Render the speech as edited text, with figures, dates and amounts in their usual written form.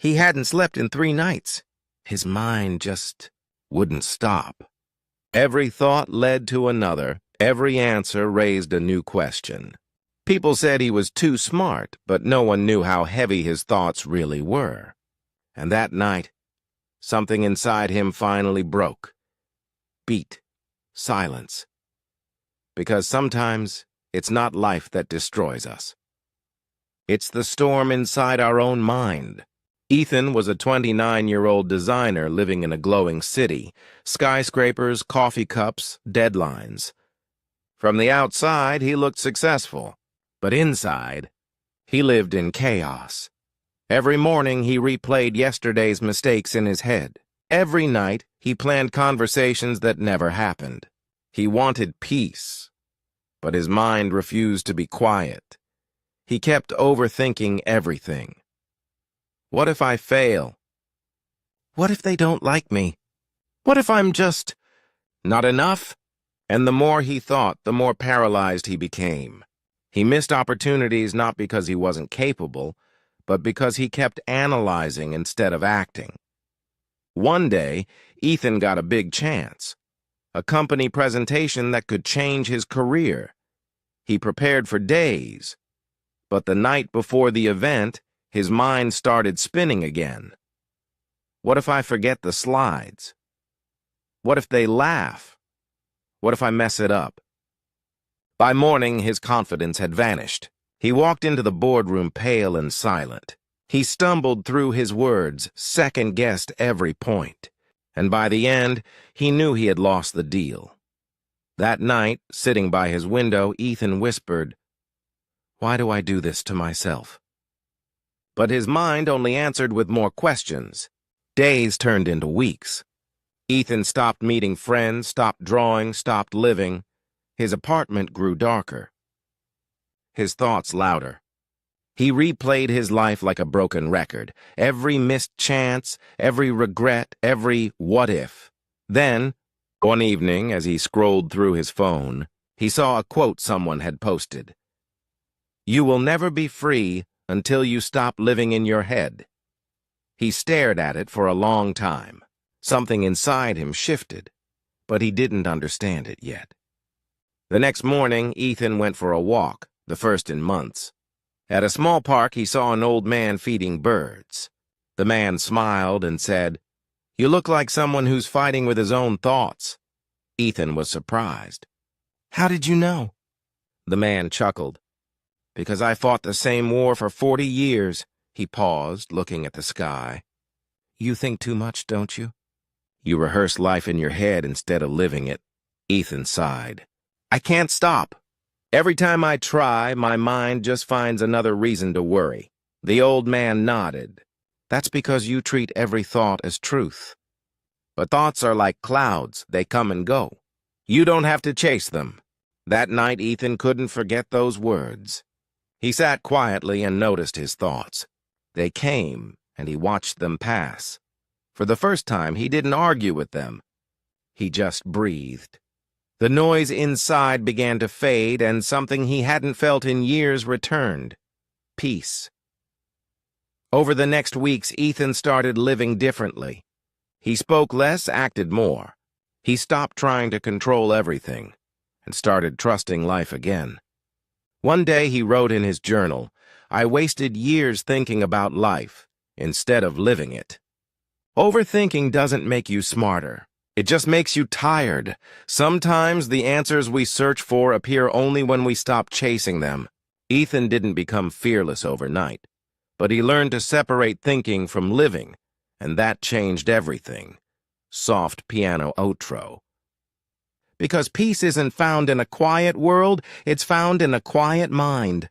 He hadn't slept in 3 nights. His mind just wouldn't stop. Every thought led to another. Every answer raised a new question. People said he was too smart, but no one knew how heavy his thoughts really were. And that night, something inside him finally broke. Beat. Silence. Because sometimes it's not life that destroys us. It's the storm inside our own mind. Ethan was a 29-year-old designer living in a glowing city. Skyscrapers, coffee cups, deadlines. From the outside, he looked successful. But inside, he lived in chaos. Every morning, he replayed yesterday's mistakes in his head. Every night, he planned conversations that never happened. He wanted peace, but his mind refused to be quiet. He kept overthinking everything. What if I fail? What if they don't like me? What if I'm just not enough? And the more he thought, the more paralyzed he became. He missed opportunities not because he wasn't capable, but because he kept analyzing instead of acting. One day, Ethan got a big chance. A company presentation that could change his career. He prepared for days. But the night before the event, his mind started spinning again. What if I forget the slides? What if they laugh? What if I mess it up? By morning, his confidence had vanished. He walked into the boardroom pale and silent. He stumbled through his words, second-guessed every point. And by the end, he knew he had lost the deal. That night, sitting by his window, Ethan whispered, "Why do I do this to myself?" But his mind only answered with more questions. Days turned into weeks. Ethan stopped meeting friends, stopped drawing, stopped living. His apartment grew darker. His thoughts louder. He replayed his life like a broken record. Every missed chance, every regret, every what if. Then, one evening, as he scrolled through his phone, he saw a quote someone had posted. "You will never be free until you stop living in your head." He stared at it for a long time. Something inside him shifted, but he didn't understand it yet. The next morning, Ethan went for a walk, the first in months. At a small park, he saw an old man feeding birds. The man smiled and said, "You look like someone who's fighting with his own thoughts." Ethan was surprised. "How did you know?" The man chuckled. "Because I fought the same war for 40 years. He paused, looking at the sky. "You think too much, don't you? You rehearse life in your head instead of living it." Ethan sighed. "I can't stop. Every time I try, my mind just finds another reason to worry." The old man nodded. "That's because you treat every thought as truth. But thoughts are like clouds. They come and go. You don't have to chase them." That night, Ethan couldn't forget those words. He sat quietly and noticed his thoughts. They came, and he watched them pass. For the first time, he didn't argue with them. He just breathed. The noise inside began to fade, and something he hadn't felt in years returned. Peace. Over the next weeks, Ethan started living differently. He spoke less, acted more. He stopped trying to control everything, and started trusting life again. One day he wrote in his journal, "I wasted years thinking about life, instead of living it." Overthinking doesn't make you smarter. It just makes you tired. Sometimes the answers we search for appear only when we stop chasing them. Ethan didn't become fearless overnight, but he learned to separate thinking from living, and that changed everything. Soft piano outro. Because peace isn't found in a quiet world, it's found in a quiet mind.